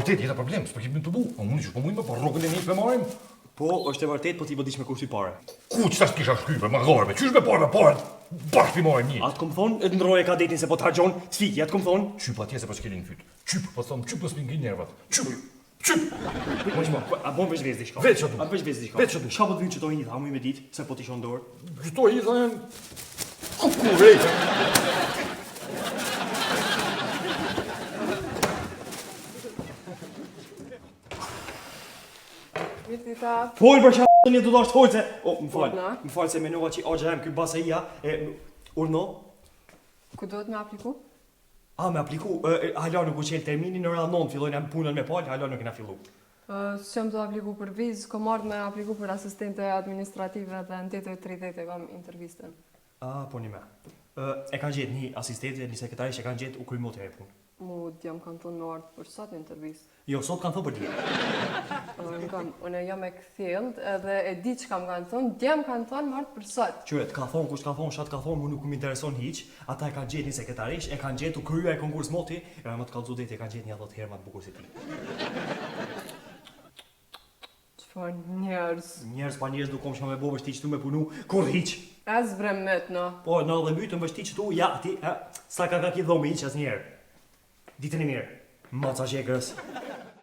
vërtet jeta problem, s'po kemi të bu. Unë që po mujmë po rrogën e një për marim. Po, është e vërtet, po ti po dish me kur shty pare. Ku që tash kisha shtype, më gharve, qysh me parë, bashkë pi marim një. Atë kom thonë, të ndroje kadetin se po të hargjon, t'fiki, atë kom thonë. Qyp atje se po s'kelin fyt. Qyp, po thonë, qyp po s'pingin nervat. Qyp. Po që a bon veç vez diçka. Veç atë. A veç vez diçka. Veç atë. Çka po të vinë çto një thamuj me ditë, se po t'i shon dorë. Qëto i thënë. Ku rejtë. Fol për çfarë një do dash holce. O, Urna. më fal se menova që agjem ky basaia e urno. Ku do të me apliku? Me apliku, hala nuk u qenë termini në orën 9 fillojnë punën me pal, hala nuk kena fillu. S'jam të apliku për vizë, kom ardhë me apliku për asistente administrative dhe në 8:30 kam intervistën. Po një me. E kanë gjetë një asistente, një sekretarish e kanë gjetë u krymot e punë. Mu djam kanë thonë me ardhë për sot në intervistë. Jo, sot kanë thënë për dje. Unë jam e këthjellët edhe e di që kam kanë thonë, djem kanë thonë më ardhë për sot. Qyret, ka thonë, kush ka thonë, shatë ka thonë, mu nuk më intereson hiq, ata e kanë gjetë një sekretarish, e kanë gjetë u krya e konkurs moti, e më të kalëzu e kanë gjetë një 10 herë më të bukur si ti. Qëfar njerës? Njerës pa njerës dukom që me bo vështi që tu me punu, kur hiq. As vrem met, no. Po, në dhe mytë më vështi që tu, ja, ti, sa ka ki dhomi hiq as njerë. Ditën e mirë, maca qekrës.